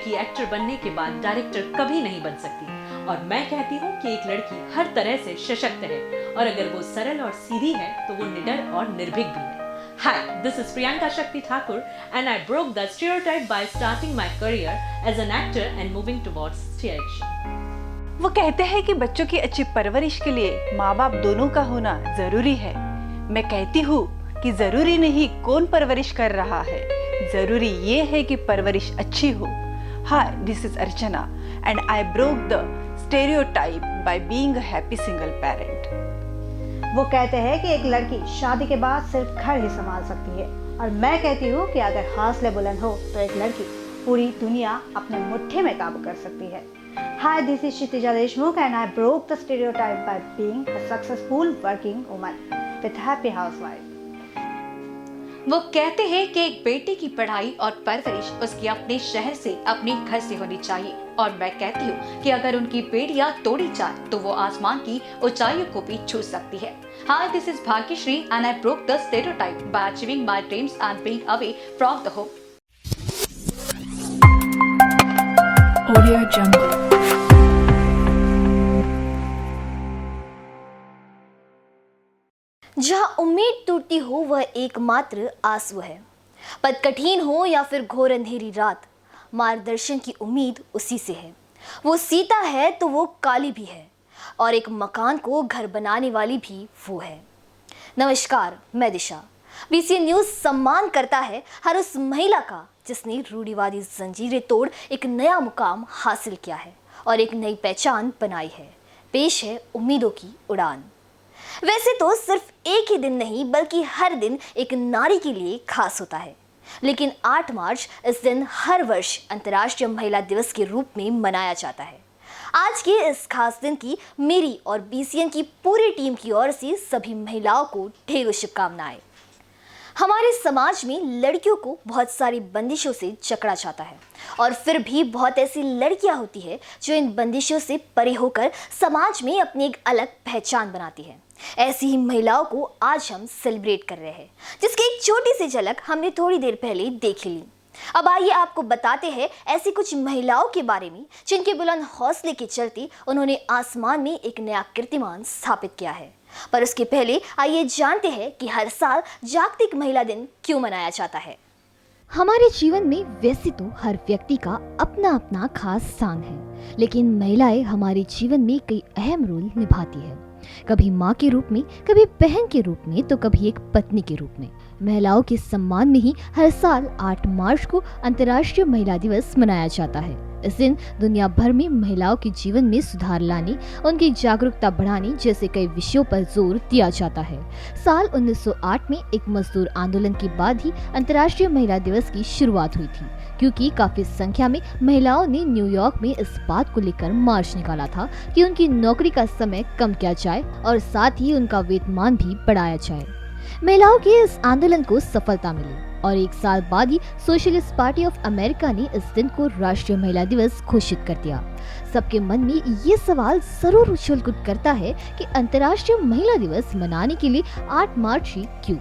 लड़की एक्टर बनने के बाद डायरेक्टर कभी नहीं बन सकती, और मैं कहती हूँ कि एक लड़की हर तरह से सशक्त है, और अगर वो सरल और सीधी है तो वो निडर और निर्भीक भी है। Hi, this is Priyanka Shakti Thakur and I broke the stereotype by starting my career as an actor and moving towards direction. वो कहते हैं कि बच्चों की अच्छी परवरिश के लिए माँ बाप दोनों का होना जरूरी है। मैं कहती हूँ कि जरूरी नहीं कौन परवरिश कर रहा है, जरूरी ये है कि परवरिश अच्छी हो। Hi, this is Archana and I broke the stereotype by being a happy single parent. वो कहते हैं कि एक लड़की शादी के बाद सिर्फ घर ही संभाल सकती है, और मैं कहती हूँ कि अगर हौसले बुलंद हो तो एक लड़की पूरी दुनिया अपने मुट्ठी में काबू कर सकती है। Hi, this is Kshitija Deshmukh and I broke the stereotype by being a successful working woman with happy housewife. वो कहते हैं कि एक बेटे की पढ़ाई और परवरिश उसके अपने शहर से, अपने घर से होनी चाहिए, और मैं कहती हूँ कि अगर उनकी बेड़ियाँ तोड़ी जाए तो वो आसमान की ऊंचाइयों को भी छू सकती है। Hi, this is Bhagyashree and I broke the stereotype by achieving my dreams and being away from the home. Audio Jungle. जहाँ उम्मीद टूटती हो वह एकमात्र आंसू है। पथ कठिन हो या फिर घोर अंधेरी रात, मार्गदर्शन की उम्मीद उसी से है। वो सीता है तो वो काली भी है, और एक मकान को घर बनाने वाली भी वो है। नमस्कार, मैं दिशा। बीसीएन न्यूज़ सम्मान करता है हर उस महिला का जिसने रूढ़िवादी जंजीरें तोड़ एक नया मुकाम हासिल किया है और एक नई पहचान बनाई है। पेश है उम्मीदों की उड़ान। वैसे तो सिर्फ एक ही दिन नहीं बल्कि हर दिन एक नारी के लिए खास होता है, लेकिन 8 मार्च इस दिन हर वर्ष अंतर्राष्ट्रीय महिला दिवस के रूप में मनाया जाता है। आज के इस खास दिन की मेरी और बीसीएन की पूरी टीम की ओर से सभी महिलाओं को ढेरों शुभकामनाएं। हमारे समाज में लड़कियों को बहुत सारी बंदिशों से जकड़ा जाता है, और फिर भी बहुत ऐसी लड़कियां होती है जो इन बंदिशों से परे होकर समाज में अपनी एक अलग पहचान बनाती है। ऐसी ही महिलाओं को आज हम सेलिब्रेट कर रहे हैं, जिसकी एक छोटी सी झलक हमने थोड़ी देर पहले देख ली। अब आइए आपको बताते हैं ऐसी कुछ महिलाओं के बारे में जिनके बुलंद हौसले के चलते उन्होंने आसमान में एक नया कीर्तिमान स्थापित किया है। पर उसके पहले आइए जानते हैं कि हर साल जागतिक महिला दिन क्यों मनाया जाता है। हमारे जीवन में वैसे तो हर व्यक्ति का अपना अपना खास स्थान है, लेकिन महिलाएं हमारे जीवन में कई अहम रोल निभाती है। कभी माँ के रूप में, कभी बहन के रूप में, तो कभी एक पत्नी के रूप में। महिलाओं के सम्मान में ही हर साल 8 मार्च को अंतर्राष्ट्रीय महिला दिवस मनाया जाता है। इस दिन दुनिया भर में महिलाओं के जीवन में सुधार लाने, उनकी जागरूकता बढ़ाने जैसे कई विषयों पर जोर दिया जाता है। साल 1908 में एक मजदूर आंदोलन के बाद ही अंतर्राष्ट्रीय महिला दिवस की शुरुआत हुई थी, क्योंकि काफी संख्या में महिलाओं ने न्यूयॉर्क में इस बात को लेकर मार्च निकाला था कि उनकी नौकरी का समय कम किया जाए और साथ ही उनका वेतनमान भी बढ़ाया जाए। महिलाओं के इस आंदोलन को सफलता मिली और 1 साल बाद ही सोशलिस्ट पार्टी ऑफ अमेरिका ने इस दिन को राष्ट्रीय महिला दिवस घोषित कर दिया। सबके मन में ये सवाल जरूर उछल-कूद करता है कि अंतर्राष्ट्रीय महिला दिवस मनाने के लिए 8 मार्च ही क्यों?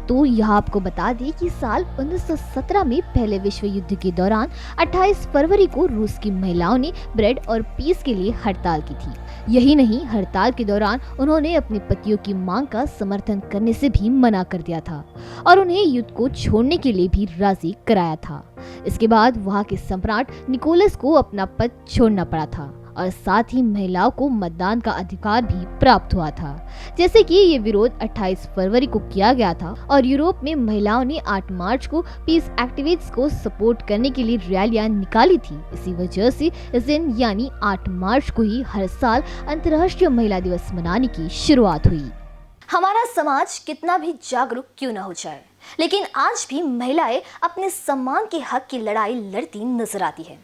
तो यहाँ आपको बता दें कि साल 1917 में पहले विश्व युद्ध के दौरान 28 फरवरी को रूस की महिलाओं ने ब्रेड और पीस के लिए हड़ताल की थी। यही नहीं, हड़ताल के दौरान उन्होंने अपने पतियों की मांग का समर्थन करने से भी मना कर दिया था और उन्हें युद्ध को छोड़ने के लिए भी राजी कराया था। इसके बाद वहाँ के सम्राट निकोलस को अपना पद छोड़ना पड़ा था और साथ ही महिलाओं को मतदान का अधिकार भी प्राप्त हुआ था। जैसे कि ये विरोध 28 फरवरी को किया गया था और यूरोप में महिलाओं ने 8 मार्च को पीस एक्टिविस्ट्स को सपोर्ट करने के लिए रैलियां निकाली थी। इसी वजह से इस दिन यानी 8 मार्च को ही हर साल अंतर्राष्ट्रीय महिला दिवस मनाने की शुरुआत हुई। हमारा समाज कितना भी जागरूक क्यों न हो जाए, लेकिन आज भी महिलाएं अपने सम्मान के हक की लड़ाई लड़ती नजर आती है।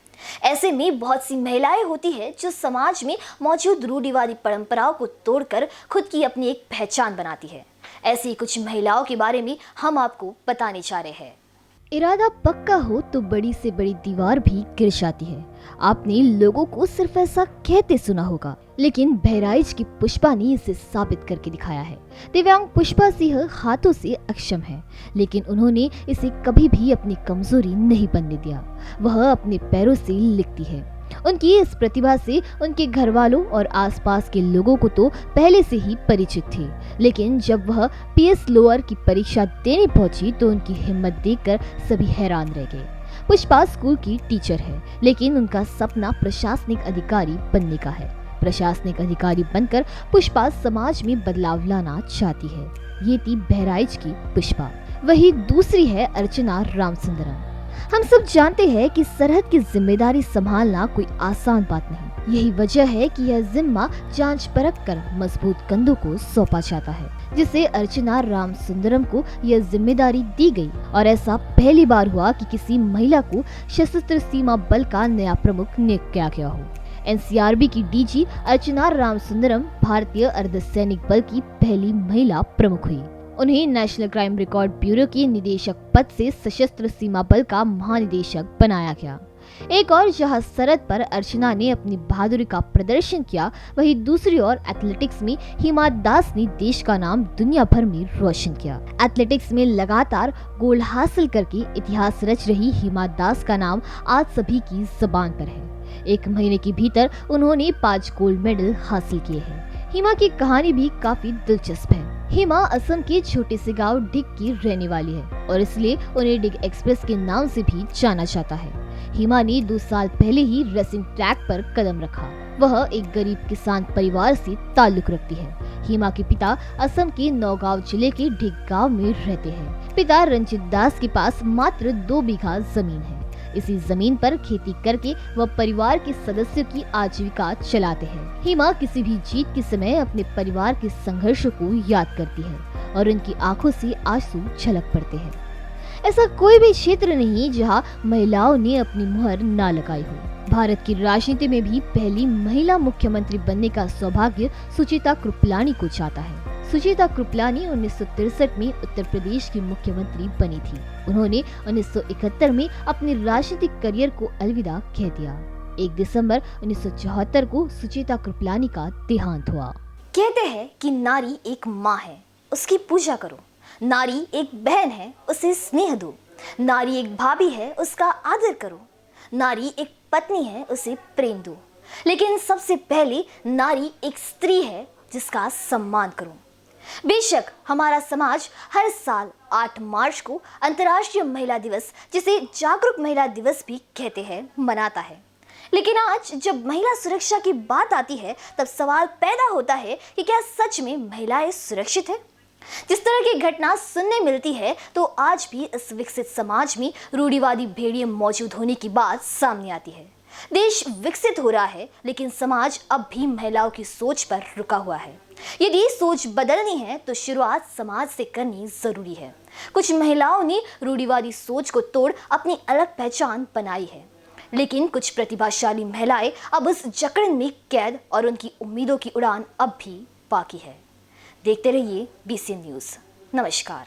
ऐसे में बहुत सी महिलाएं होती है जो समाज में मौजूद रूढ़िवादी परंपराओं को तोड़कर खुद की अपनी एक पहचान बनाती है। ऐसी कुछ महिलाओं के बारे में हम आपको बताने जा रहे हैं। इरादा पक्का हो तो बड़ी से बड़ी दीवार भी गिर जाती है। आपने लोगों को सिर्फ ऐसा कहते सुना होगा, लेकिन बहराइच की पुष्पा ने इसे साबित करके दिखाया है। दिव्यांग पुष्पा सिंह हाथों से अक्षम है, लेकिन उन्होंने इसे कभी भी अपनी कमजोरी नहीं बनने दिया। वह अपने पैरों से लिखती है। उनकी इस प्रतिभा से उनके घर वालों और आसपास के लोगों को तो पहले से ही परिचित थे, लेकिन जब वह पीएस लोअर की परीक्षा देने पहुंची तो उनकी हिम्मत देखकर सभी हैरान रह गए। पुष्पा स्कूल की टीचर है, लेकिन उनका सपना प्रशासनिक अधिकारी बनने का है। प्रशासनिक अधिकारी बनकर पुष्पा समाज में बदलाव लाना चाहती है। ये थी बहराइच की पुष्पा। वही दूसरी है अर्चना रामसुंदरम। हम सब जानते हैं कि सरहद की जिम्मेदारी संभालना कोई आसान बात नहीं। यही वजह है कि यह जिम्मा जांच परख कर मजबूत कंधों को सौंपा जाता है, जिसे अर्चना रामसुंदरम को यह जिम्मेदारी दी गई। और ऐसा पहली बार हुआ कि किसी महिला को सशस्त्र सीमा बल का नया प्रमुख नियुक्त किया गया हो। एनसीआरबी की डीजी अर्चना रामसुंदरम भारतीय अर्धसैनिक बल की पहली महिला प्रमुख हुई। उन्हें नेशनल क्राइम रिकॉर्ड ब्यूरो के निदेशक पद से सशस्त्र सीमा बल का महानिदेशक बनाया गया। एक और जहां सरहद पर अर्चना ने अपनी बहादुरी का प्रदर्शन किया, वहीं दूसरी ओर एथलेटिक्स में हिमा दास ने देश का नाम दुनिया भर में रोशन किया। एथलेटिक्स में लगातार गोल्ड हासिल करके इतिहास रच रही हिमा दास का नाम आज सभी की जुबान पर है। 1 महीने के भीतर उन्होंने 5 गोल्ड मेडल हासिल किए हैं। हिमा की कहानी भी काफी दिलचस्प है। हिमा असम के छोटे से गांव डिग की रहने वाली है और इसलिए उन्हें डिग एक्सप्रेस के नाम से भी जाना जाता है। हिमा ने 2 साल पहले ही रेसिंग ट्रैक पर कदम रखा। वह एक गरीब किसान परिवार से ताल्लुक रखती है। हिमा के पिता असम के नौगांव जिले के डिग गांव में रहते हैं। पिता रंजित दास के पास मात्र 2 बीघा जमीन है। इसी जमीन पर खेती करके वह परिवार के सदस्यों की आजीविका चलाते हैं। हिमा किसी भी जीत के समय अपने परिवार के संघर्षों को याद करती है और उनकी आंखों से आंसू झलक पड़ते हैं। ऐसा कोई भी क्षेत्र नहीं जहां महिलाओं ने अपनी मुहर ना लगाई हो। भारत की राजनीति में भी पहली महिला मुख्यमंत्री बनने का सौभाग्य सुचिता कृपलानी को चाहता है। सुचिता कृपलानी 1963 में उत्तर प्रदेश की मुख्यमंत्री बनी थी। उन्होंने 1971 में अपने राजनीतिक करियर को अलविदा कह दिया। 1 दिसंबर 1974 को सुचिता कृपलानी का देहांत हुआ। कहते हैं कि नारी एक माँ है, उसकी पूजा करो। नारी एक बहन है, उसे स्नेह दो। नारी एक भाभी है, उसका आदर करो। नारी एक पत्नी है, उसे प्रेम दो। लेकिन सबसे पहले नारी एक स्त्री है, जिसका सम्मान करो। बेशक हमारा समाज हर साल 8 मार्च को अंतर्राष्ट्रीय महिला दिवस, जिसे जागरूक महिला दिवस भी कहते हैं, मनाता है। लेकिन आज जब महिला सुरक्षा की बात आती है, तब सवाल पैदा होता है कि क्या सच में महिलाएं सुरक्षित हैं? जिस तरह की घटना सुनने मिलती है, तो आज भी इस विकसित समाज में रूढ़िवादी भेड़िए मौजूद होने की बात सामने आती है। देश विकसित हो रहा है, लेकिन समाज अब भी महिलाओं की सोच पर रुका हुआ है। यदि सोच बदलनी है तो शुरुआत समाज से करनी जरूरी है। कुछ महिलाओं ने रूढ़िवादी सोच को तोड़ अपनी अलग पहचान बनाई है, लेकिन कुछ प्रतिभाशाली महिलाएं अब उस जकड़न में कैद और उनकी उम्मीदों की उड़ान अब भी बाकी है। देखते रहिए BCN न्यूज़। नमस्कार।